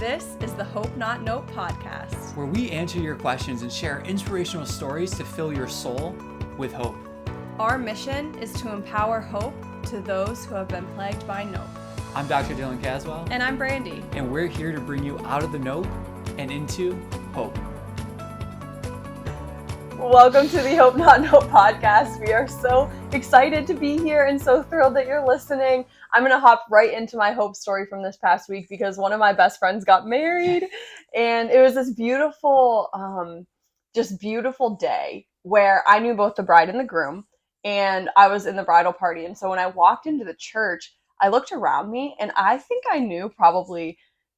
This is the Hope Not Nope podcast, where we answer your questions and share inspirational stories to fill your soul with hope. Our mission is to empower hope to those who have been plagued by nope. I'm Dr. Dylan Caswell. And I'm Brandy. And we're here to bring you out of the nope and into hope. Welcome to the Hope Not Nope podcast. We are so excited to be here and so thrilled that you're listening. I'm going to hop right into my hope story from this past week because one of my best friends got married, and it was this beautiful, beautiful day where I knew both the bride and the groom, and I was in the bridal party. And so when I walked into the church, I looked around me, and I think I knew probably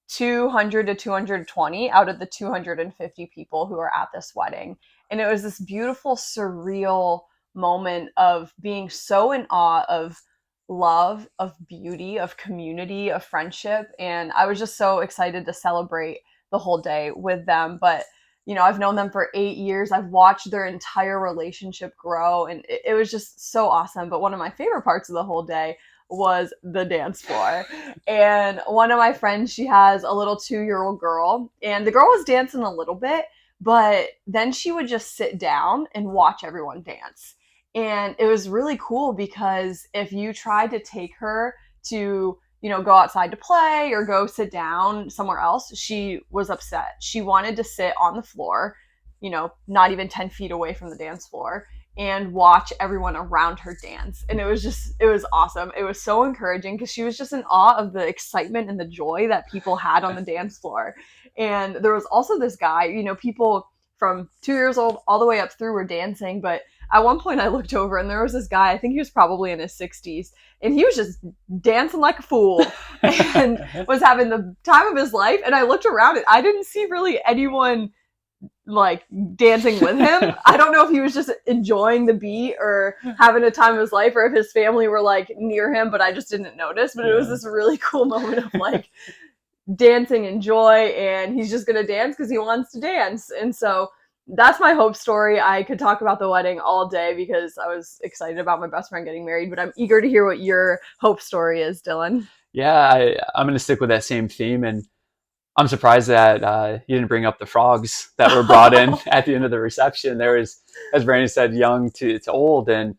200 to 220 out of the 250 people who are at this wedding. And it was this beautiful, surreal moment of being so in awe of love, of beauty, of community, of friendship. And I was just so excited to celebrate the whole day with them. But, you know, I've known them for 8 years. I've watched their entire relationship grow, and it was just so awesome. But one of my favorite parts of the whole day was the dance floor. And one of my friends, she has a little 2-year-old girl, and the girl was dancing a little bit, but then she would just sit down and watch everyone dance. And it was really cool because if you tried to take her to, you know, go outside to play or go sit down somewhere else, she was upset. She wanted to sit on the floor, you know, not even 10 feet away from the dance floor, and watch everyone around her dance. And it was awesome. It was so encouraging because she was just in awe of the excitement and the joy that people had on the dance floor. And there was also this guy, you know, people from 2 years old all the way up through were dancing. But at one point I looked over and there was this guy, I think he was probably in his 60s, and he was just dancing like a fool and was having the time of his life. And I looked around and I didn't see really anyone like dancing with him. I don't know if he was just enjoying the beat or having a time of his life, or if his family were like near him, but I just didn't notice. But it was this really cool moment of like dancing and joy, and he's just gonna dance because he wants to dance. And so that's my hope story. I could talk about the wedding all day because I was excited about my best friend getting married, but I'm eager to hear what your hope story is, Dylan. Yeah, I'm going to stick with that same theme, and I'm surprised that you didn't bring up the frogs that were brought in at the end of the reception. There was, as Brandon said, young to old, and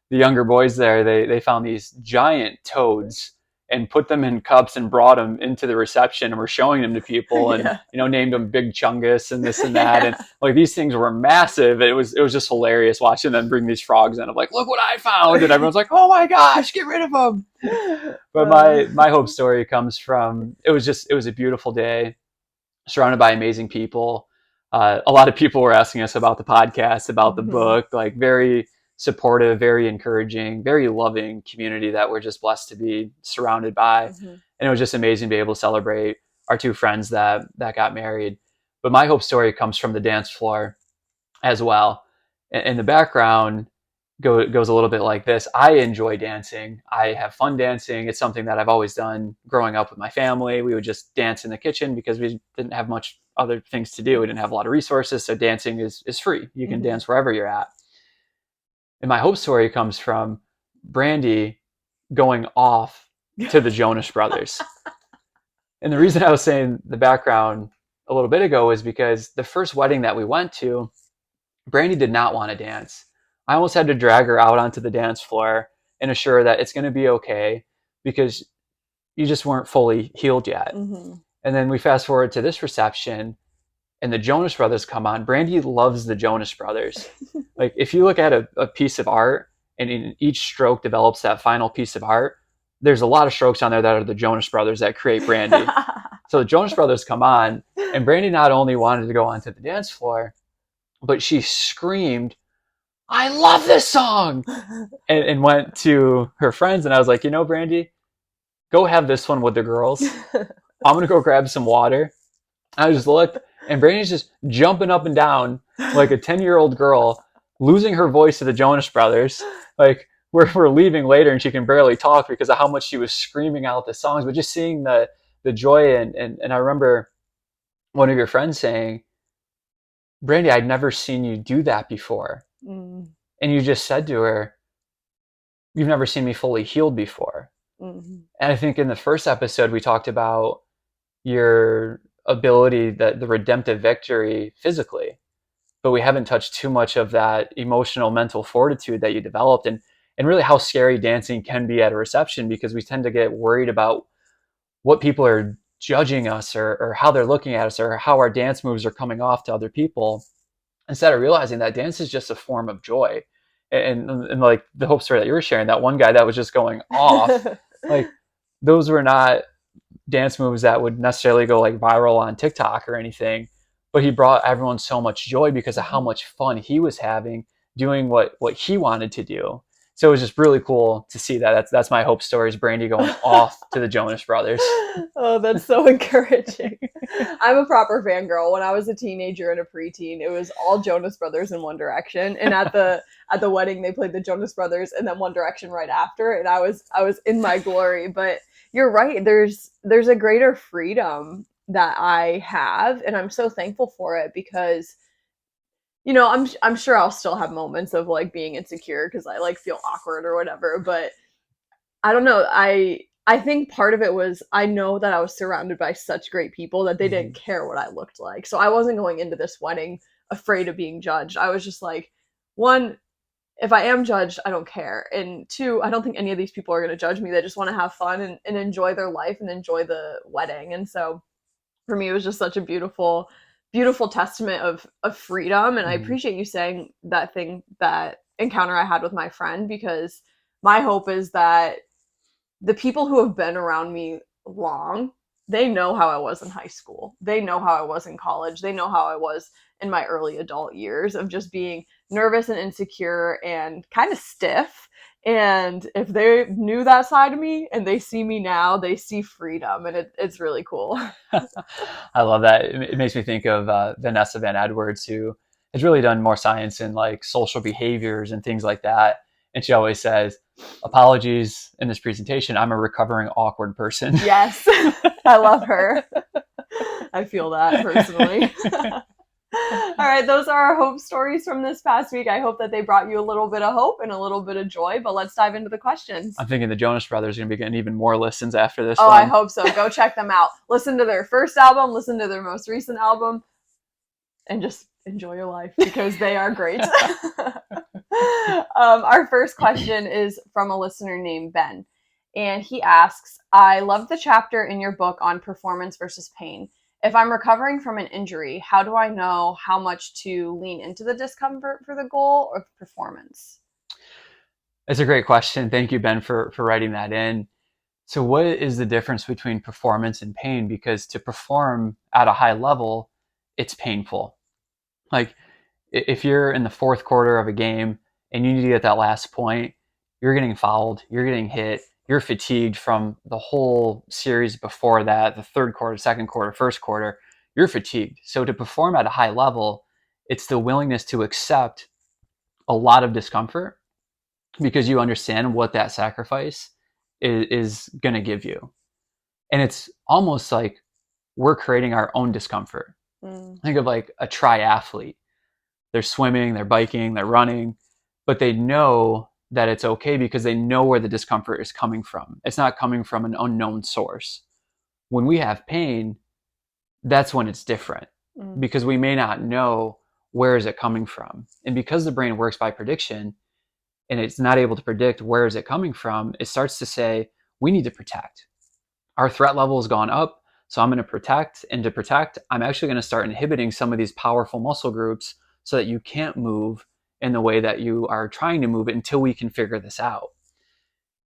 the younger boys there, they found these giant toads and put them in cups and brought them into the reception, and were showing them to people, and you know, named them Big Chungus and this and that. And like, these things were massive. It was just hilarious watching them bring these frogs in. I'm like, look what I found, and everyone's like, oh my gosh, get rid of them. But my hope story comes from, it was a beautiful day surrounded by amazing people. A lot of people were asking us about the podcast, about the book, like very supportive, very encouraging, very loving community that we're just blessed to be surrounded by. And it was just amazing to be able to celebrate our two friends that got married. But my hope story comes from the dance floor as well. And the background goes a little bit like this. I enjoy dancing. I have fun dancing. It's something that I've always done growing up with my family. We would just dance in the kitchen because we didn't have much other things to do. We didn't have a lot of resources. So dancing is free. You can dance wherever you're at. And my hope story comes from Brandy going off to the Jonas Brothers. And the reason I was saying the background a little bit ago is because the first wedding that we went to, Brandy did not want to dance. I almost had to drag her out onto the dance floor and assure that it's going to be okay because you just weren't fully healed yet. And then we fast forward to this reception, and the Jonas Brothers come on. Brandy loves the Jonas Brothers. Like, if you look at a piece of art, and in each stroke develops that final piece of art, there's a lot of strokes on there that are the Jonas Brothers that create Brandy. So the Jonas Brothers come on, and Brandy not only wanted to go onto the dance floor, but she screamed, I love this song, and went to her friends. And I was like, you know, Brandy, go have this one with the girls. I'm going to go grab some water. I just looked, and Brandy's just jumping up and down like a 10-year-old girl, losing her voice to the Jonas Brothers. Like, we're leaving later, and she can barely talk because of how much she was screaming out the songs. But just seeing the joy, and I remember one of your friends saying, Brandy, I'd never seen you do that before. And you just said to her, you've never seen me fully healed before. And I think in the first episode, we talked about your ability, the redemptive victory physically, but we haven't touched too much of that emotional, mental fortitude that you developed, and really how scary dancing can be at a reception, because we tend to get worried about what people are judging us, or how they're looking at us, or how our dance moves are coming off to other people, instead of realizing that dance is just a form of joy. And like the hope story that you were sharing, that one guy that was just going off, like those were not dance moves that would necessarily go like viral on TikTok or anything, but he brought everyone so much joy because of how much fun he was having doing what he wanted to do. So it was just really cool to see that. That's my hope story, is Brandy going off to the Jonas Brothers. Oh, that's so encouraging. I'm a proper fangirl. When I was a teenager and a preteen, it was all Jonas Brothers and One Direction. And at the wedding, they played the Jonas Brothers and then One Direction right after, and I was in my glory. But you're right. There's a greater freedom that I have, and I'm so thankful for it, because I'm sure I'll still have moments of like being insecure because I like feel awkward or whatever, but I don't know. I think part of it was I know that I was surrounded by such great people that they didn't care what I looked like. So I wasn't going into this wedding afraid of being judged. I was just like, one, if I am judged, I don't care. And two, I don't think any of these people are going to judge me. They just want to have fun and enjoy their life and enjoy the wedding. And so for me, it was just such a beautiful, beautiful testament of freedom. And I appreciate you saying that encounter I had with my friend, because my hope is that the people who have been around me long, they know how I was in high school. They know how I was in college. They know how I was in my early adult years of just being nervous and insecure and kind of stiff. And if they knew that side of me and they see me now, they see freedom, and it's really cool. I love that. It makes me think of Vanessa Van Edwards, who has really done more science in like social behaviors and things like that. And she always says, apologies in this presentation, I'm a recovering awkward person. Yes, I love her. I feel that personally. All right, those are our hope stories from this past week. I hope that they brought you a little bit of hope and a little bit of joy, but let's dive into the questions. I'm thinking the Jonas Brothers are going to be getting even more listens after this one. one. I hope so. Go check them out. Listen to their first album, listen to their most recent album, and just enjoy your life, because they are great. Our first question is from a listener named Ben, and he asks, I love the chapter in your book on performance versus pain. If I'm recovering from an injury, how do I know how much to lean into the discomfort for the goal or performance? It's a great question. Thank you, Ben, for writing that in. So what is the difference between performance and pain? Because to perform at a high level, it's painful. Like if you're in the fourth quarter of a game and you need to get that last point, you're getting fouled, you're getting hit, you're fatigued from the whole series before that, the third quarter, second quarter, first quarter, you're fatigued. So to perform at a high level, it's the willingness to accept a lot of discomfort, because you understand what that sacrifice is going to give you. And it's almost like we're creating our own discomfort. Think of like a triathlete. They're swimming, they're biking, they're running, but they know that it's okay because they know where the discomfort is coming from. It's not coming from an unknown source. When we have pain, that's when it's different, because we may not know where is it coming from. And because the brain works by prediction and it's not able to predict where is it coming from, it starts to say, we need to protect. Our threat level has gone up, so I'm going to protect. And to protect, I'm actually going to start inhibiting some of these powerful muscle groups so that you can't move in the way that you are trying to move it until we can figure this out.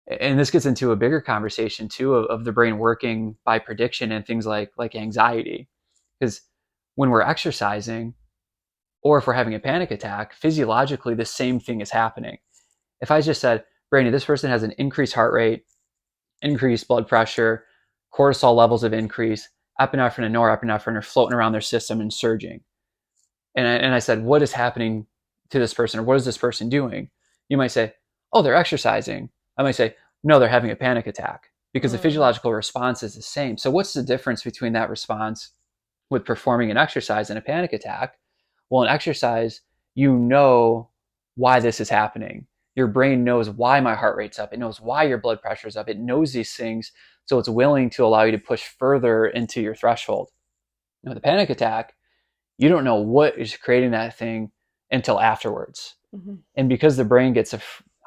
And this gets into a bigger conversation too of the brain working by prediction and things like anxiety. Because when we're exercising, or if we're having a panic attack, physiologically the same thing is happening. If I just said, Brandon, this person has an increased heart rate, increased blood pressure, cortisol levels have increased, epinephrine and norepinephrine are floating around their system and surging. And I said, what is happening to this person, or what is this person doing? You might say, oh, they're exercising. I might say, no, they're having a panic attack, because the physiological response is the same. So what's the difference between that response with performing an exercise and a panic attack? Well, in exercise, you know why this is happening. Your brain knows why my heart rate's up. It knows why your blood pressure's up. It knows these things. So it's willing to allow you to push further into your threshold. And with a panic attack, you don't know what is creating that thing until afterwards. Mm-hmm. And because the brain gets, I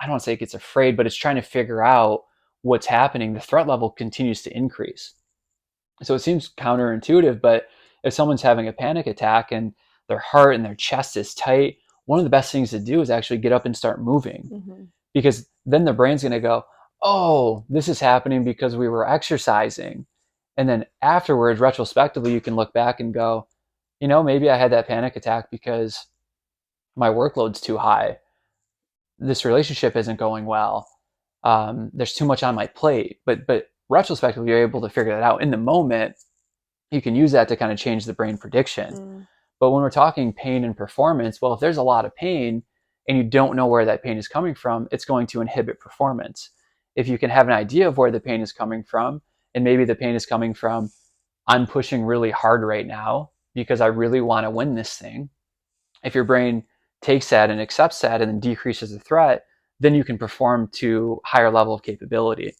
don't want to say it gets afraid, but it's trying to figure out what's happening, the threat level continues to increase. So it seems counterintuitive, but if someone's having a panic attack and their heart and their chest is tight, one of the best things to do is actually get up and start moving. Mm-hmm. Because then the brain's going to go, oh, this is happening because we were exercising. And then afterwards, retrospectively, you can look back and go, maybe I had that panic attack because my workload's too high. This relationship isn't going well. There's too much on my plate. But retrospectively, you're able to figure that out. In the moment, you can use that to kind of change the brain prediction. Mm. But when we're talking pain and performance, well, if there's a lot of pain and you don't know where that pain is coming from, it's going to inhibit performance. If you can have an idea of where the pain is coming from, and maybe the pain is coming from, I'm pushing really hard right now because I really want to win this thing. If your brain takes that and accepts that and then decreases the threat, then you can perform to higher level of capability.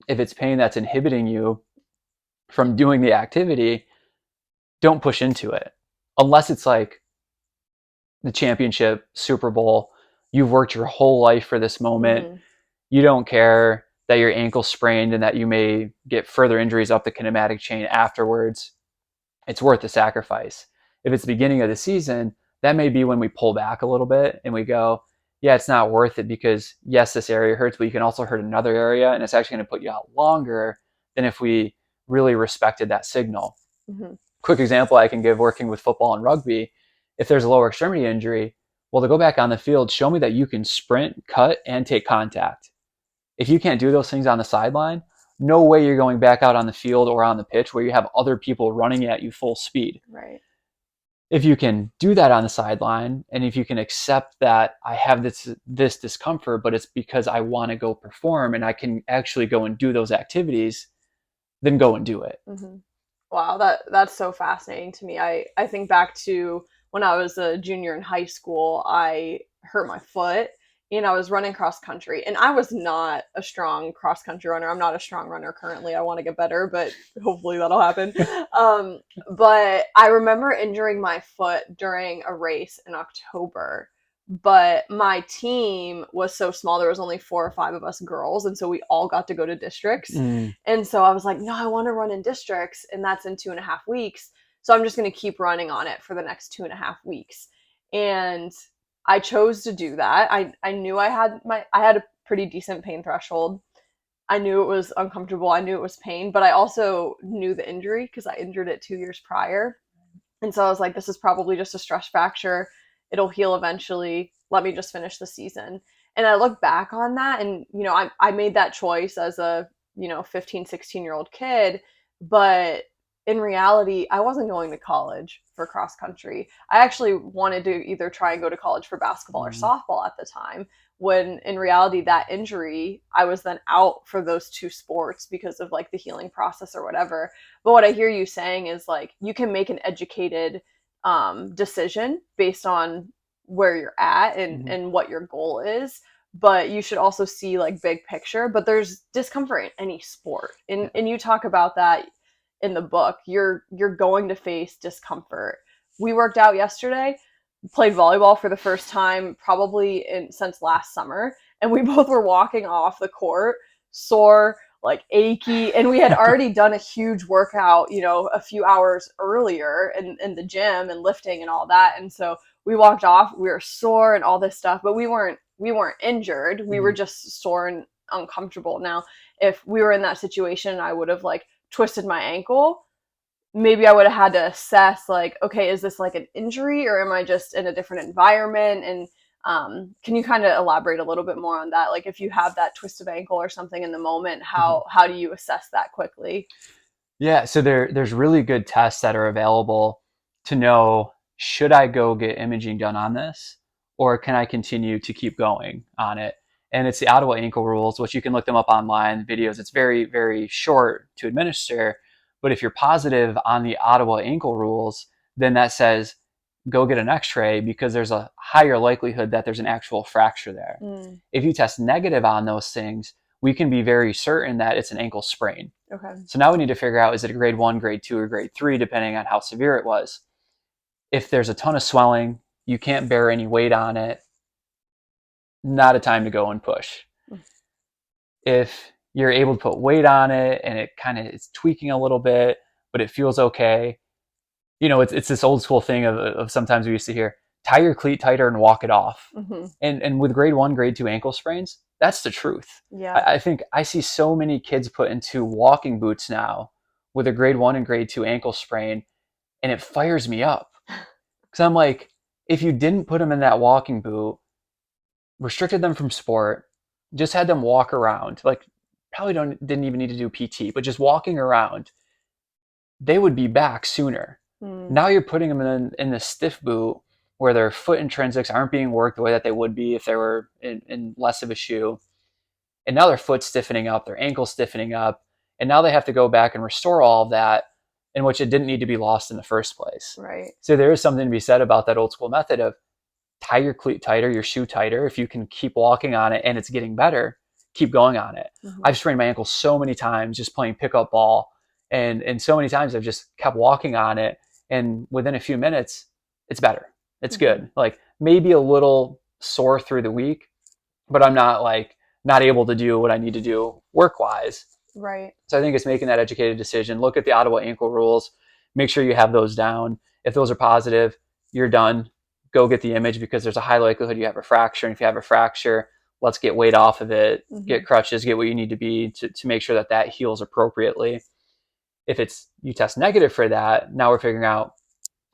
If it's pain that's inhibiting you from doing the activity, don't push into it. Unless it's like the championship, Super Bowl, you've worked your whole life for this moment. Mm-hmm. You don't care that your ankle's sprained and that you may get further injuries up the kinematic chain afterwards. It's worth the sacrifice. If it's the beginning of the season, that may be when we pull back a little bit and we go, yeah, it's not worth it because yes, this area hurts, but you can also hurt another area and it's actually going to put you out longer than if we really respected that signal. Mm-hmm. Quick example I can give working with football and rugby. If there's a lower extremity injury, well, to go back on the field, show me that you can sprint, cut, and take contact. If you can't do those things on the sideline, no way you're going back out on the field or on the pitch where you have other people running at you full speed. Right. If you can do that on the sideline, and if you can accept that I have this discomfort, but it's because I want to go perform and I can actually go and do those activities, then go and do it. Mm-hmm. Wow, that's so fascinating to me. I think back to when I was a junior in high school, I hurt my foot and I was running cross country. And I was not a strong cross country runner. I'm not a strong runner currently. I want to get better, but hopefully that'll happen. But I remember injuring my foot during a race in October. But my team was so small, there was only 4 or 5 of us girls, and so we all got to go to districts. And so I was like, no, I want to run in districts, and that's in 2.5 weeks. So I'm just going to keep running on it for the next 2.5 weeks. And I chose to do that. I knew I had a pretty decent pain threshold. I knew it was uncomfortable. I knew it was pain, but I also knew the injury because I injured it 2 years prior. And so I was like, this is probably just a stress fracture. It'll heal eventually. Let me just finish the season. And I look back on that and, I made that choice as a, 15, 16-year-old kid. But in reality, I wasn't going to college for cross country. I actually wanted to either try and go to college for basketball or softball at the time, when in reality, that injury, I was then out for those 2 sports because of like the healing process or whatever. But what I hear you saying is like, you can make an educated decision based on where you're at and what your goal is, but you should also see like big picture. But there's discomfort in any sport, and you talk about that in the book. You're going to face discomfort. We worked out yesterday, played volleyball for the first time probably since last summer, and we both were walking off the court sore, like achy, and we had already done a huge workout, a few hours earlier in the gym and lifting and all that. And so we walked off, we were sore and all this stuff, but we weren't injured. We were just sore and uncomfortable. Now, if we were in that situation, I would have like twisted my ankle. Maybe I would have had to assess like, okay, is this like an injury or am I just in a different environment? And can you kind of elaborate a little bit more on that? Like if you have that twist of ankle or something in the moment, how do you assess that quickly? Yeah, so there's really good tests that are available to know, should I go get imaging done on this or can I continue to keep going on it? And it's the Ottawa ankle rules, which you can look them up online, videos. It's very, very short to administer. But if you're positive on the Ottawa ankle rules, then that says go get an x-ray because there's a higher likelihood that there's an actual fracture there. If you test negative on those things, we can be very certain that it's an ankle sprain. Okay. So now we need to figure out, is it a grade 1, grade 2, or grade 3, depending on how severe it was. If there's a ton of swelling, you can't bear any weight on it, not a time to go and push. If you're able to put weight on it and it kind of is tweaking a little bit, but it feels okay, it's this old school thing of sometimes we used to hear, tie your cleat tighter and walk it off. Mm-hmm. And with grade 1, grade 2 ankle sprains, that's the truth. Yeah. I think I see so many kids put into walking boots now with a grade 1 and grade 2 ankle sprain, and it fires me up. Because I'm like, if you didn't put them in that walking boot, restricted them from sport, just had them walk around, like probably didn't even need to do PT, but just walking around, they would be back sooner. Now you're putting them in the stiff boot where their foot intrinsics aren't being worked the way that they would be if they were in less of a shoe. And now their foot's stiffening up, their ankle's stiffening up, and now they have to go back and restore all of that, in which it didn't need to be lost in the first place. Right. So there is something to be said about that old school method of tie your cleat tighter, your shoe tighter. If you can keep walking on it and it's getting better, keep going on it. Mm-hmm. I've sprained my ankle so many times just playing pickup ball, and so many times I've just kept walking on it, and within a few minutes, it's better. It's good. Like maybe a little sore through the week, but I'm not able to do what I need to do work-wise. Right. So I think it's making that educated decision. Look at the Ottawa ankle rules. Make sure you have those down. If those are positive, you're done. Go get the image because there's a high likelihood you have a fracture. And if you have a fracture, let's get weight off of it, get crutches, get what you need to be to make sure that heals appropriately. If you test negative for that, now we're figuring out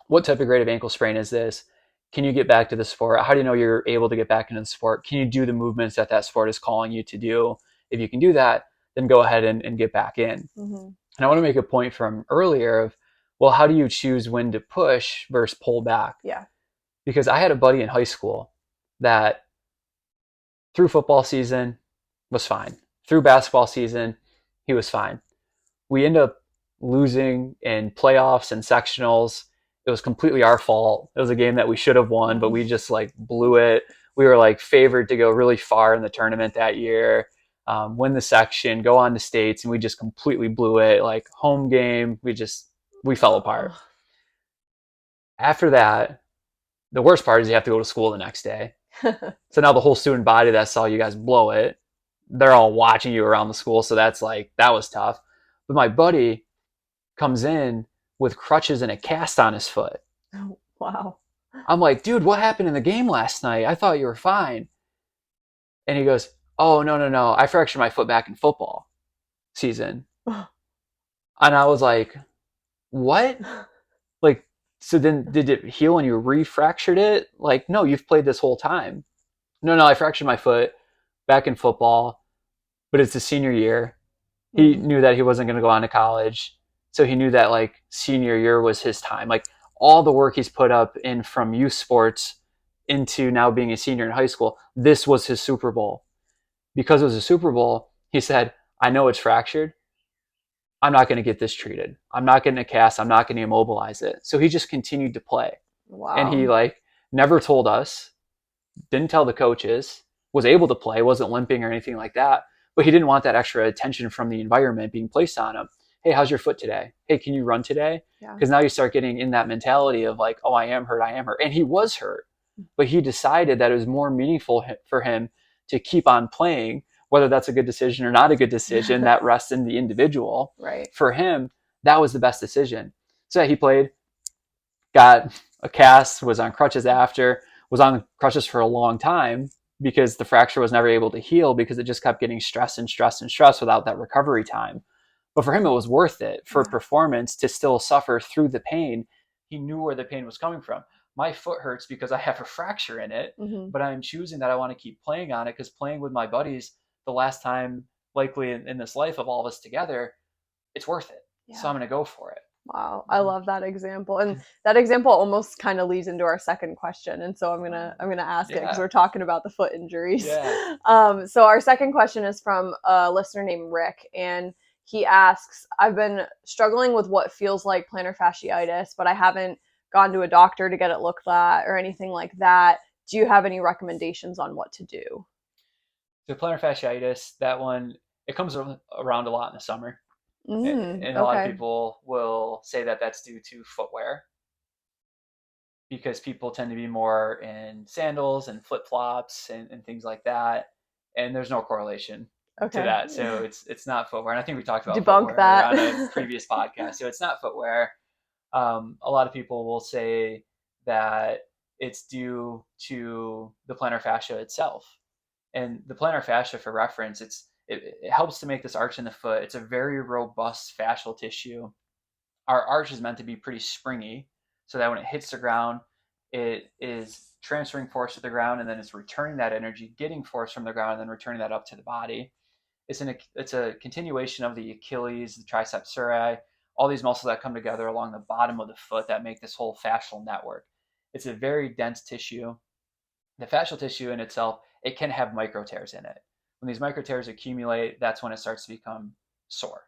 what type of grade of ankle sprain is this? Can you get back to the sport? How do you know you're able to get back into the sport? Can you do the movements that sport is calling you to do? If you can do that, then go ahead and get back in. And I want to make a point from earlier of, well, how do you choose when to push versus pull back? Yeah. Because I had a buddy in high school that through football season was fine. Through basketball season, he was fine. We end up losing in playoffs and sectionals. It was completely our fault. It was a game that we should have won, but we just blew it. We were favored to go really far in the tournament that year, win the section, go on to states, and we just completely blew it. Home game, we fell apart. After that, the worst part is you have to go to school the next day. So now the whole student body that saw you guys blow it, they're all watching you around the school. So that was tough. But my buddy comes in with crutches and a cast on his foot. Oh, wow. I'm like, dude, what happened in the game last night? I thought you were fine. And he goes, oh, no. I fractured my foot back in football season. And I was like, what? So then did it heal and you re-fractured it? No, you've played this whole time. No, I fractured my foot back in football, but it's the senior year. He knew that he wasn't going to go on to college. So he knew that senior year was his time. All the work he's put up in from youth sports into now being a senior in high school, this was his Super Bowl. Because it was a Super Bowl, he said, I know it's fractured. I'm not going to get this treated. I'm not getting a cast. I'm not going to immobilize it. So he just continued to play. Wow. And he never told us, didn't tell the coaches, was able to play, wasn't limping or anything like that. But he didn't want that extra attention from the environment being placed on him. Hey, how's your foot today? Hey, can you run today? Because now you start getting in that mentality of oh, I am hurt. And he was hurt. But he decided that it was more meaningful for him to keep on playing. Whether that's a good decision or not a good decision, that rests in the individual. Right. For him, that was the best decision. So he played, got a cast, was on crutches after, was on crutches for a long time because the fracture was never able to heal because it just kept getting stress without that recovery time. But for him, it was worth it for performance to still suffer through the pain. He knew where the pain was coming from. My foot hurts because I have a fracture in it, but I'm choosing that I want to keep playing on it because playing with my buddies the last time likely in this life of all of us together, it's worth it. So I'm going to go for it. Wow. I love that example. And that example almost kind of leads into our second question. And so I'm going to ask it because we're talking about the foot injuries. Yeah. So our second question is from a listener named Rick. And he asks, I've been struggling with what feels like plantar fasciitis, but I haven't gone to a doctor to get it looked at or anything like that. Do you have any recommendations on what to do? So plantar fasciitis, that one, It comes around a lot in the summer. And a lot of Okay. people will say that that's due to footwear, because people tend to be more in sandals and flip flops and things like that. And there's no correlation to Okay. that. So it's not footwear. And I think we talked about Debunk footwear that. on a previous podcast. So it's not footwear. A lot of people will say that it's due to the plantar fascia itself. And the plantar fascia, for reference, it helps to make this arch in the foot. It's a very robust fascial tissue. Our arch is meant to be pretty springy, so that when it hits the ground, it is transferring force to the ground, and then it's returning that energy, getting force from the ground, and then returning that up to the body. It's a continuation of the Achilles, the triceps surae, all these muscles that come together along the bottom of the foot that make this whole fascial network. It's a very dense tissue. The fascial tissue in itself, it can have micro tears in it. When these micro tears accumulate, that's when it starts to become sore.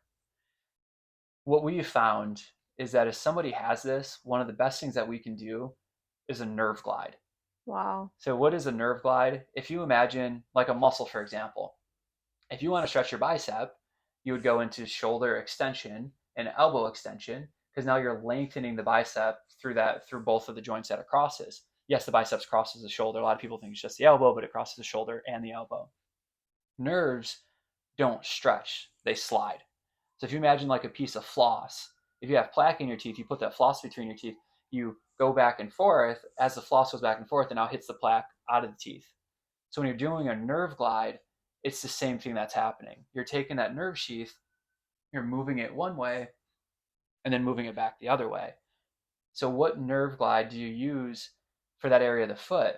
What we found is that if somebody has this, one of the best things that we can do is a nerve glide. Wow. So, what is a nerve glide? If you imagine like a muscle, for example, if you want to stretch your bicep, you would go into shoulder extension and elbow extension, because now you're lengthening the bicep through both of the joints that it crosses. Yes, the biceps crosses the shoulder. A lot of people think it's just the elbow, but it crosses the shoulder and the elbow. Nerves don't stretch, they slide. So if you imagine like a piece of floss, if you have plaque in your teeth, you put that floss between your teeth, you go back and forth. As the floss goes back and forth, it now hits the plaque out of the teeth. So when you're doing a nerve glide, it's the same thing that's happening. You're taking that nerve sheath, you're moving it one way, and then moving it back the other way. So what nerve glide do you use for that area of the foot?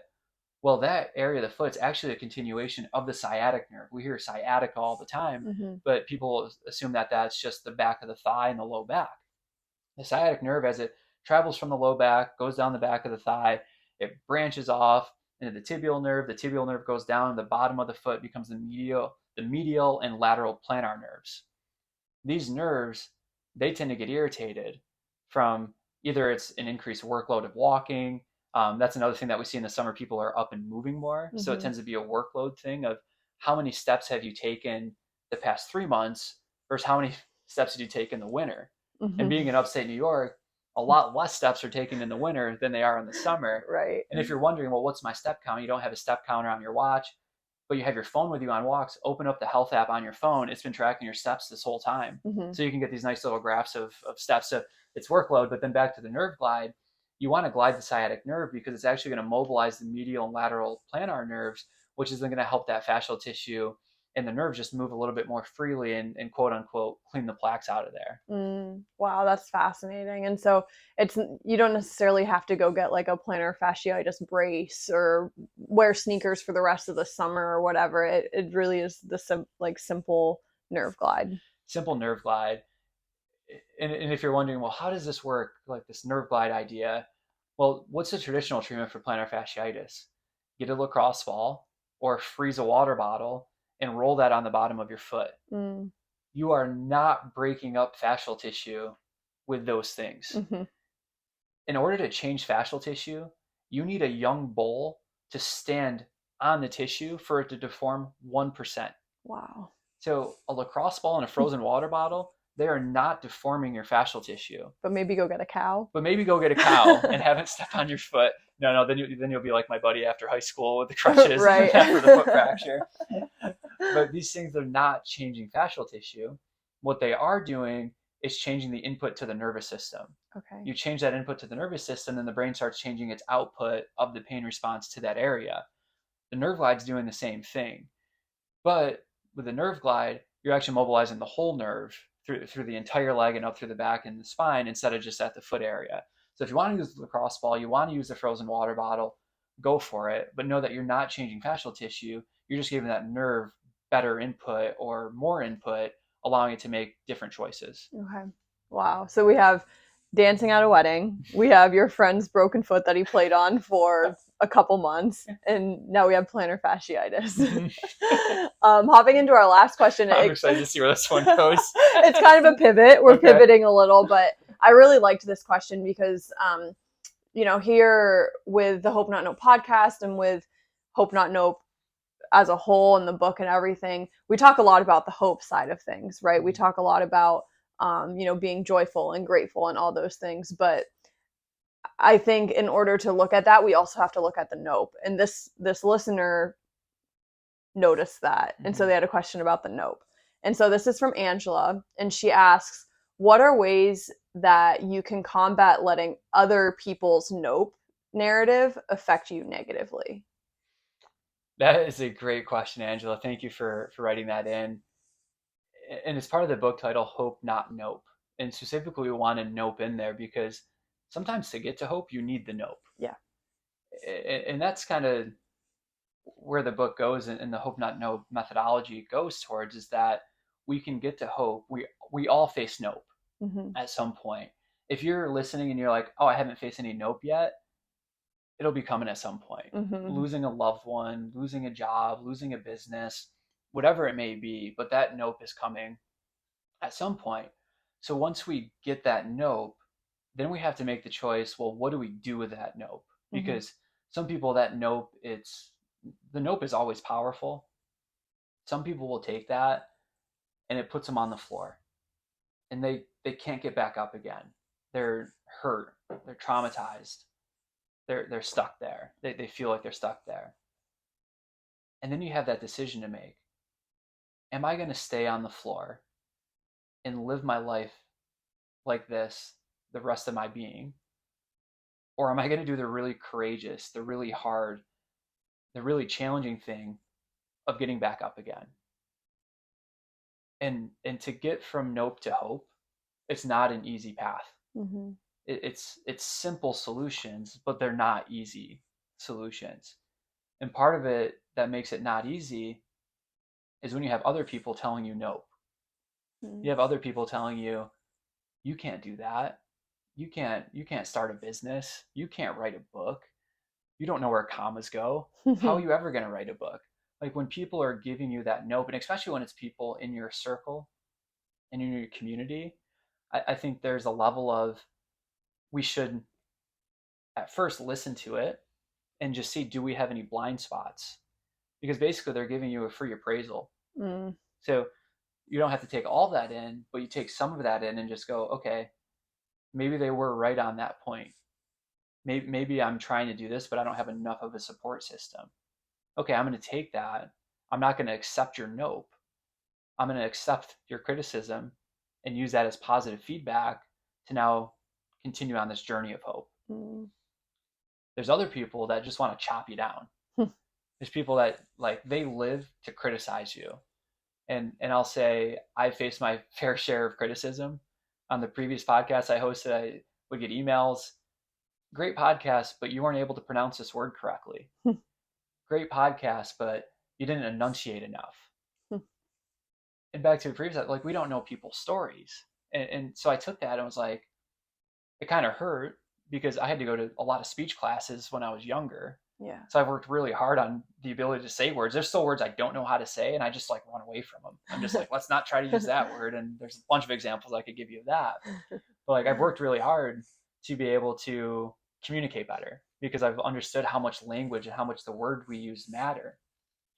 Well, that area of the foot is actually a continuation of the sciatic nerve. We hear sciatica all the time, but people assume that that's just the back of the thigh and the low back. The sciatic nerve, as it travels from the low back, goes down the back of the thigh, it branches off into the tibial nerve. The tibial nerve goes down the bottom of the foot, becomes the medial and lateral plantar nerves. These nerves, they tend to get irritated from either it's an increased workload of walking. That's another thing that we see in the summer. People are up and moving more. So it tends to be a workload thing of how many steps have you taken the past 3 months versus how many steps did you take in the winter. And being in upstate New York, a lot less steps are taken in the winter than they are in the summer. Right. And if you're wondering, well, what's my step count? You don't have a step counter on your watch, but you have your phone with you on walks. Open up the health app on your phone. It's been tracking your steps this whole time. So you can get these nice little graphs of steps. So it's workload. But then back to the nerve glide, you want to glide the sciatic nerve because it's actually going to mobilize the medial and lateral plantar nerves, which is then going to help that fascial tissue and the nerves just move a little bit more freely and quote unquote clean the plaques out of there. Wow, that's fascinating. And so you don't necessarily have to go get like a plantar fasciitis brace or wear sneakers for the rest of the summer or whatever. It really is the simple nerve glide. Simple nerve glide. And if you're wondering, well, how does this work? Like this nerve glide idea. Well, what's the traditional treatment for plantar fasciitis? Get a lacrosse ball or freeze a water bottle and roll that on the bottom of your foot. You are not breaking up fascial tissue with those things. In order to change fascial tissue, you need a young bull to stand on the tissue for it to deform 1%. Wow. So a lacrosse ball and a frozen water bottle, they are not deforming your fascial tissue. But maybe go get a cow. And have it step on your foot. No, then you'll be like my buddy after high school with the crutches right. after the foot fracture. But these things are not changing fascial tissue. What they are doing is changing the input to the nervous system. Okay. You change that input to the nervous system, and the brain starts changing its output of the pain response to that area. The nerve glide's doing the same thing. But with the nerve glide, you're actually mobilizing the whole nerve through the entire leg and up through the back and the spine instead of just at the foot area. So if you want to use the lacrosse ball, you want to use the frozen water bottle, go for it. But know that you're not changing fascial tissue. You're just giving that nerve better input or more input, allowing it to make different choices. Okay. Wow. So we have dancing at a wedding. We have your friend's broken foot that he played on for a couple months. And now we have plantar fasciitis. Hopping into our last question. I'm excited to see where this one goes. It's kind of a pivot. We're pivoting a little, but I really liked this question because, here with the Hope Not Nope podcast and with Hope Not Nope as a whole in the book and everything, we talk a lot about the hope side of things, right? We talk a lot about, being joyful and grateful and all those things. But I think in order to look at that, we also have to look at the nope. And this listener noticed that. And so they had a question about the nope. And so this is from Angela, and she asks, what are ways that you can combat letting other people's nope narrative affect you negatively? That is a great question, Angela. Thank you for writing that in. And it's part of the book title, Hope Not Nope. And specifically, we want to nope in there because sometimes to get to hope, you need the nope. Yeah. And that's kind of where the book goes, and the hope not nope methodology goes towards, is that we can get to hope. We all face nope at some point. If you're listening and you're like, oh, I haven't faced any nope yet, it'll be coming at some point. Losing a loved one, losing a job, losing a business, whatever it may be, but that nope is coming at some point. So once we get that nope, then we have to make the choice, well, what do we do with that nope? Because some people, that nope, the nope is always powerful. Some people will take that and it puts them on the floor, and they can't get back up again. They're hurt, they're traumatized, they're stuck there. They feel like they're stuck there. And then you have that decision to make. Am I going to stay on the floor and live my life like this the rest of my being? Or am I going to do the really courageous, the really hard, the really challenging thing of getting back up again? And to get from nope to hope, it's not an easy path. It's simple solutions, but they're not easy solutions. And part of it that makes it not easy is when you have other people telling you nope. You have other people telling you, you can't do that. You can't start a business. You can't write a book. You don't know where commas go. How are you ever going to write a book? Like, when people are giving you that nope, and especially when it's people in your circle and in your community, I think there's a level of, we should at first listen to it and just see, do we have any blind spots? Because basically they're giving you a free appraisal. So you don't have to take all that in, but you take some of that in and just go, okay, maybe they were right on that point. Maybe I'm trying to do this, but I don't have enough of a support system. Okay, I'm going to take that. I'm not going to accept your nope. I'm going to accept your criticism and use that as positive feedback to now continue on this journey of hope. There's other people that just want to chop you down. There's people that, like, they live to criticize you. And I'll say, I faced my fair share of criticism. On the previous podcast I hosted, I would get emails. Great podcast, but you weren't able to pronounce this word correctly. Great podcast, but you didn't enunciate enough. And back to the previous, like, we don't know people's stories. And so I took that and was like, it kind of hurt because I had to go to a lot of speech classes when I was younger. Yeah. So I've worked really hard on the ability to say words. There's still words I don't know how to say, and I just, like, run away from them. I'm just like, let's not try to use that word. And there's a bunch of examples I could give you of that. But, like, I've worked really hard to be able to communicate better because I've understood how much language and how much the word we use matter.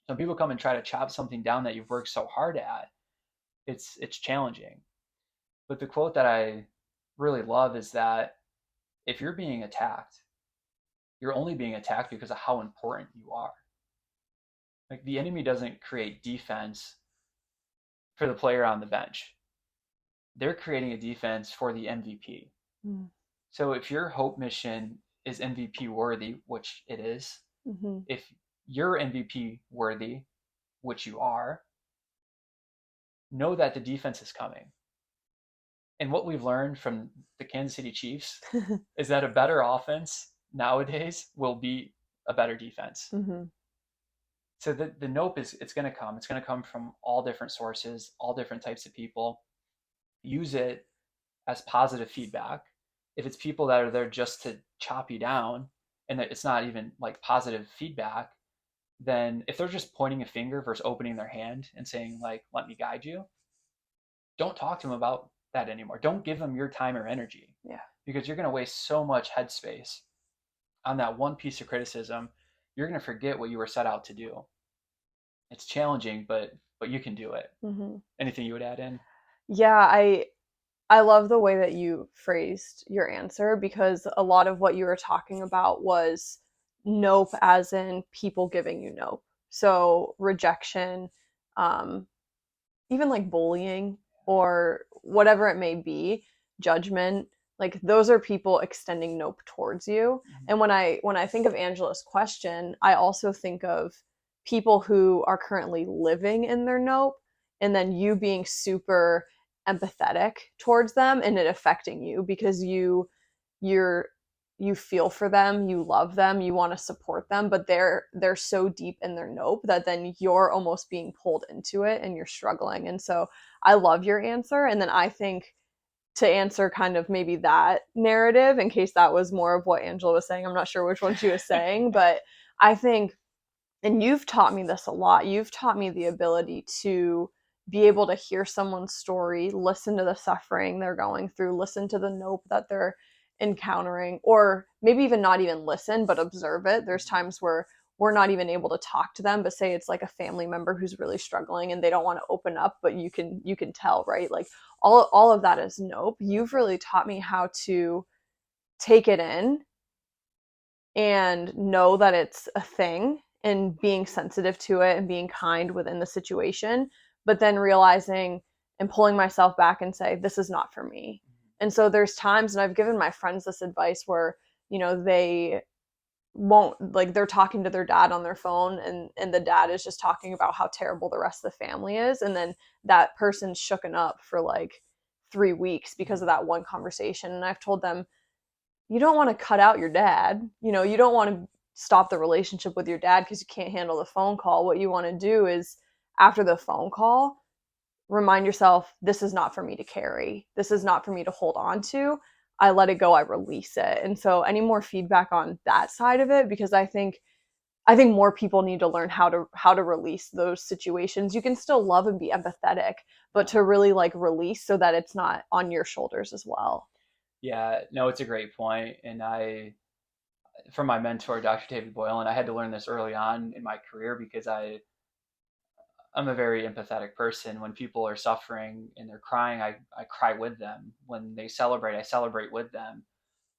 So when people come and try to chop something down that you've worked so hard at, it's challenging. But the quote that I really love is that if you're being attacked, you're only being attacked because of how important you are. Like, the enemy doesn't create defense for the player on the bench. They're creating a defense for the MVP. So if your hope mission is MVP worthy, which it is, if you're MVP worthy, which you are, know that the defense is coming. And what we've learned from the Kansas City Chiefs is that a better offense nowadays will beat a better defense. So the nope it's going to come. It's going to come from all different sources, all different types of people. Use it as positive feedback. If it's people that are there just to chop you down and it's not even, like, positive feedback, then if they're just pointing a finger versus opening their hand and saying, like, let me guide you, don't talk to them about that anymore. Don't give them your time or energy. Yeah. Because you're going to waste so much headspace on that one piece of criticism. You're going to forget what you were set out to do. It's challenging, but you can do it. Hmm. Anything you would add in? Yeah, I love the way that you phrased your answer because a lot of what you were talking about was nope, as in people giving you nope. So rejection, um, even like bullying or whatever it may be, judgment, like those are people extending nope towards you. Mhm. And when I think of Angela's question, I also think of people who are currently living in their nope and then you being super empathetic towards them and it affecting you because you're you feel for them, you love them, you want to support them, but they're so deep in their nope that then you're almost being pulled into it and you're struggling. And so I love your answer. And then I think to answer kind of maybe that narrative, in case that was more of what Angela was saying, I'm not sure which one she was saying, but I think, and you've taught me this a lot, you've taught me the ability to be able to hear someone's story, listen to the suffering they're going through, listen to the nope that they're encountering, or maybe even not even listen, but observe it. There's times where we're not even able to talk to them, but say it's like a family member who's really struggling and they don't want to open up, but you can tell, right? Like all of that is nope. You've really taught me how to take it in and know that it's a thing and being sensitive to it and being kind within the situation, but then realizing and pulling myself back and say, this is not for me. And so there's times, and I've given my friends this advice where, they won't, like, they're talking to their dad on their phone and the dad is just talking about how terrible the rest of the family is. And then that person's shooken up for like 3 weeks because of that one conversation. And I've told them, you don't want to cut out your dad. You don't want to stop the relationship with your dad because you can't handle the phone call. What you want to do is, after the phone call, remind yourself, this is not for me to carry. This is not for me to hold on to. I let it go, I release it. And so any more feedback on that side of it, because I think more people need to learn how to release those situations. You can still love and be empathetic, but to really like release so that it's not on your shoulders as well. Yeah, no, it's a great point. And from my mentor, Dr. David Boyle, and I had to learn this early on in my career because I'm a very empathetic person. When people are suffering and they're crying, I cry with them. When they celebrate, I celebrate with them.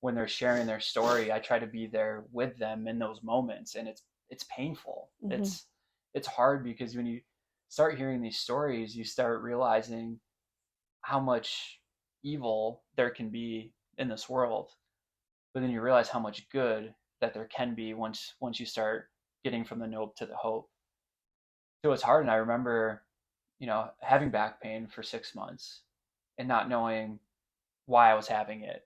When they're sharing their story, I try to be there with them in those moments. And it's painful. Mm-hmm. It's hard because when you start hearing these stories, you start realizing how much evil there can be in this world. But then you realize how much good that there can be once you start getting from the nope to the hope. So it's hard. And I remember, having back pain for 6 months and not knowing why I was having it.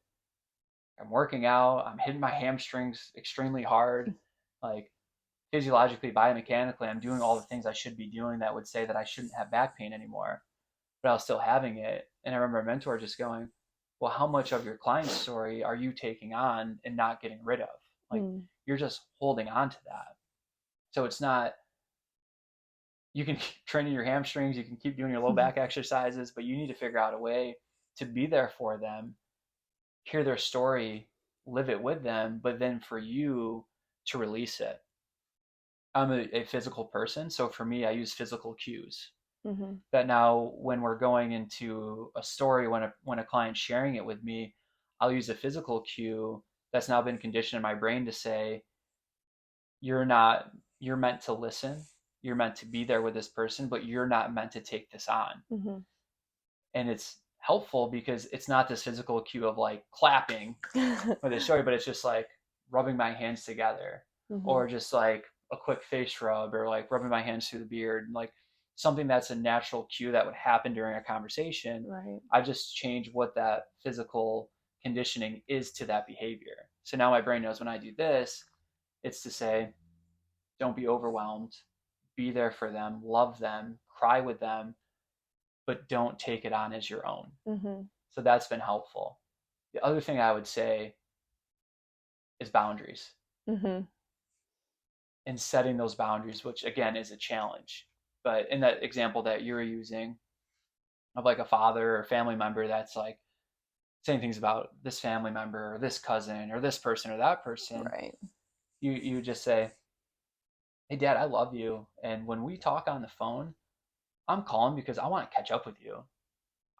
I'm working out, I'm hitting my hamstrings extremely hard. Like physiologically, biomechanically, I'm doing all the things I should be doing that would say that I shouldn't have back pain anymore, but I was still having it. And I remember a mentor just going, well, how much of your client's story are you taking on and not getting rid of? Like Mm. you're just holding on to that. So it's not, you can keep training your hamstrings, you can keep doing your low back exercises, but you need to figure out a way to be there for them, hear their story, live it with them, but then for you to release it. I'm a physical person, so for me, I use physical cues. Mm-hmm. That now, when we're going into a story, when a client's sharing it with me, I'll use a physical cue that's now been conditioned in my brain to say, "You're not. You're meant to listen. You're meant to be there with this person, but you're not meant to take this on." Mm-hmm. And it's helpful because it's not this physical cue of like clapping with a story, but it's just like rubbing my hands together Mm-hmm. or just like a quick face rub or like rubbing my hands through the beard, like something that's a natural cue that would happen during a conversation. Right. I just change what that physical conditioning is to that behavior. So now my brain knows when I do this, it's to say, don't be overwhelmed, be there for them, love them, cry with them, but don't take it on as your own. Mm-hmm. So that's been helpful. The other thing I would say is boundaries Mm-hmm. and setting those boundaries, which again is a challenge. But in that example that you were using of like a father or family member that's like saying things about this family member or this cousin or this person or that person, Right. you just say, hey, Dad, I love you. And when we talk on the phone, I'm calling because I want to catch up with you.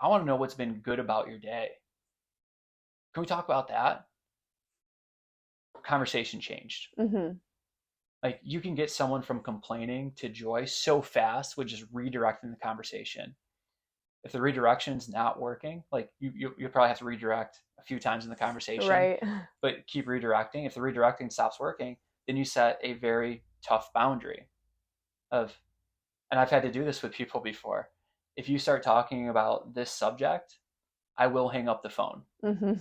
I want to know what's been good about your day. Can we talk about that? Conversation changed. Mm-hmm. Like you can get someone from complaining to joy so fast with just redirecting the conversation. If the redirection's not working, like you probably have to redirect a few times in the conversation, Right. but keep redirecting. If the redirecting stops working, then you set a very tough boundary of, and I've had to do this with people before. If you start talking about this subject, I will hang up the phone Mm-hmm.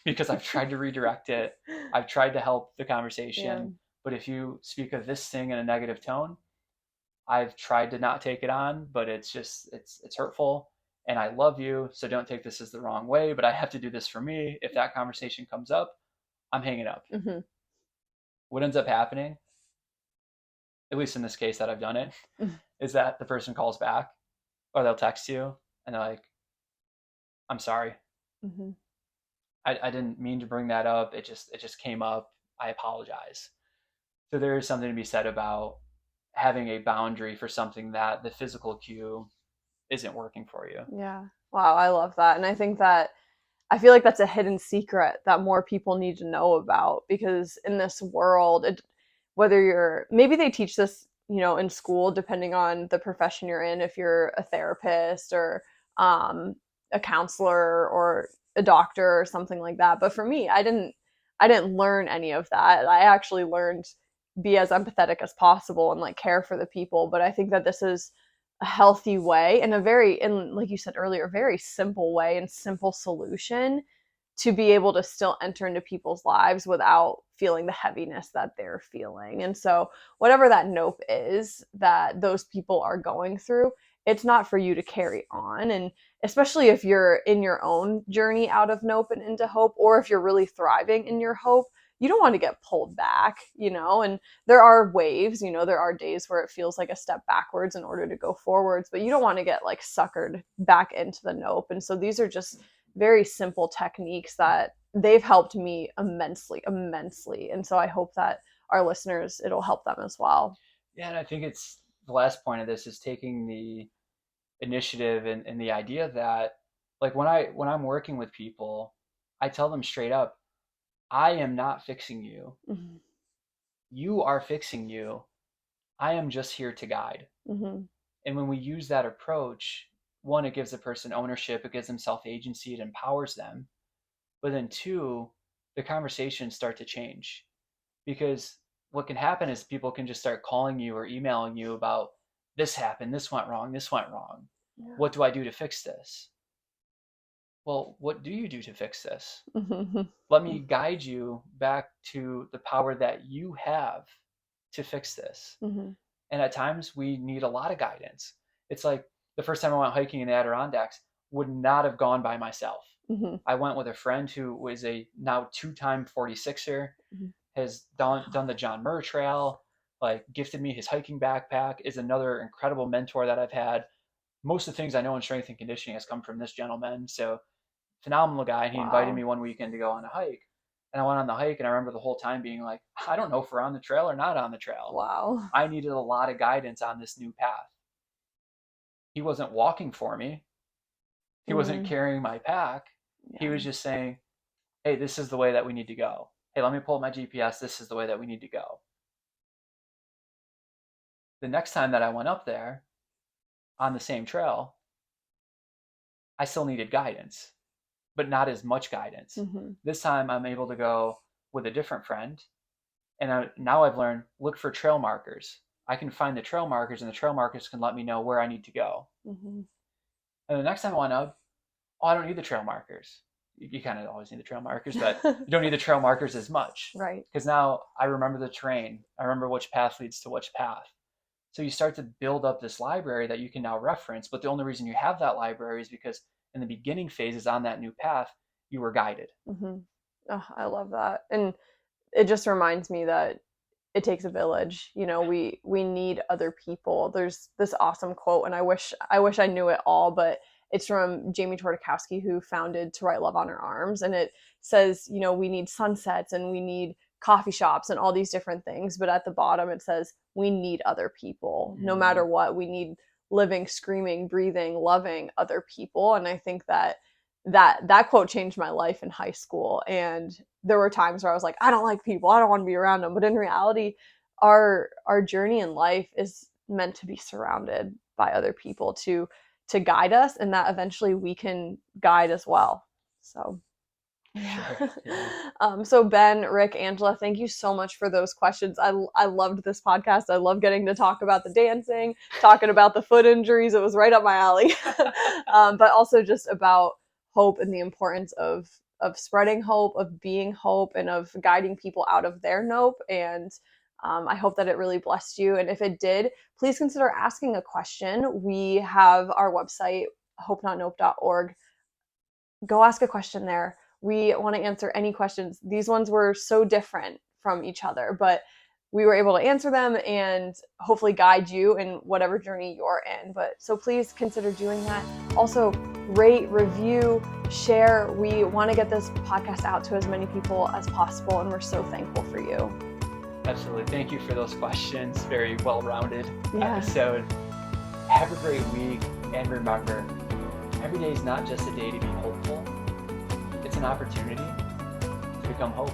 because I've tried to redirect it. I've tried to help the Yeah. conversation, but if you speak of this thing in a negative tone, I've tried to not take it on, but it's just it's hurtful and I love you, so don't take this as the wrong way, but I have to do this for me. If that conversation comes up, I'm hanging up. Mm-hmm. What ends up happening, at least in this case that I've done it, is that the person calls back or they'll text you and they're like, "I'm sorry. Mm-hmm. I didn't mean to bring that up. It just came up. I apologize." So there is something to be said about having a boundary for something that the physical cue isn't working for you. Yeah. Wow, I love that. And I think that I feel like that's a hidden secret that more people need to know about because in this world, whether you're maybe they teach this, in school, depending on the profession you're in, if you're a therapist or um, a counselor or a doctor or something like that. But for me, I didn't learn any of that. I actually learned be as empathetic as possible and like care for the people. But I think that this is a healthy way and and like you said earlier, very simple way and simple solution to be able to still enter into people's lives without feeling the heaviness that they're feeling. And so, whatever that nope is that those people are going through, it's not for you to carry on. And especially if you're in your own journey out of nope and into hope, or if you're really thriving in your hope, you don't want to get pulled back. And there are waves, there are days where it feels like a step backwards in order to go forwards, but you don't want to get like suckered back into the nope. And so, these are just very simple techniques that they've helped me immensely, immensely. And so I hope that our listeners, it'll help them as well. Yeah, and I think it's the last point of this is taking the initiative and the idea that like when I'm working with people, I tell them straight up, I am not fixing you. Mm-hmm. You are fixing you. I am just here to guide. Mm-hmm. And when we use that approach, one, it gives the person ownership, it gives them self-agency, it empowers them. But then two, the conversations start to change. Because what can happen is people can just start calling you or emailing you about this happened, this went wrong, this went wrong. Yeah. What do I do to fix this? Well, what do you do to fix this? Mm-hmm. Let me guide you back to the power that you have to fix this. Mm-hmm. And at times we need a lot of guidance. It's like the first time I went hiking in the Adirondacks would not have gone by myself. Mm-hmm. I went with a friend who was a now two-time 46er, has done the John Muir Trail, like gifted me his hiking backpack, is another incredible mentor that I've had. Most of the things I know in strength and conditioning has come from this gentleman. So phenomenal guy. And he invited Wow. me one weekend to go on a hike. And I went on the hike and I remember the whole time being like, I don't know if we're on the trail or not on the trail. Wow. I needed a lot of guidance on this new path. He wasn't walking for me. He wasn't Mm-hmm. carrying my pack. He Yeah. was just saying, hey, this is the way that we need to go. Hey, let me pull up my GPS. This is the way that we need to go. The next time that I went up there on the same trail, I still needed guidance, but not as much guidance. Mm-hmm. This time I'm able to go with a different friend. And now I've learned look for trail markers. I can find the trail markers, and the trail markers can let me know where I need to go. Mm-hmm. And the next time I went up, oh, I don't need the trail markers. You kind of always need the trail markers, but you don't need the trail markers as much Right. because now I remember the terrain. I remember which path leads to which path. So you start to build up this library that you can now reference. But the only reason you have that library is because in the beginning phases on that new path, you were guided. Mm-hmm. Oh, I love that. And it just reminds me that it takes a village. We need other people. There's this awesome quote, and I wish I knew it all, but it's from Jamie Twardowski, who founded To Write Love on Her Arms, and it says, we need sunsets and we need coffee shops and all these different things. But at the bottom, it says, we need other people. No matter what, we need living, screaming, breathing, loving other people. And I think that quote changed my life in high school. And there were times where I was like, I don't like people, I don't want to be around them. But in reality, our journey in life is meant to be surrounded by other people to guide us, and that eventually we can guide as well. So Sure. so Ben, Rick, Angela, thank you so much for those questions. I loved this podcast. I love getting to talk about the dancing, talking about the foot injuries. It was right up my alley. But also just about hope and the importance of spreading hope, of being hope, and of guiding people out of their nope. And I hope that it really blessed you. And if it did, please consider asking a question. We have our website, hopenotnope.org. Go ask a question there. We want to answer any questions. These ones were so different from each other, but we were able to answer them and hopefully guide you in whatever journey you're in. But so please consider doing that. Also, rate, review, share. We want to get this podcast out to as many people as possible, and we're so thankful for you. Absolutely. Thank you for those questions. Very well-rounded episode. Have a great week, and remember, every day is not just a day to be hopeful. It's an opportunity to become hope.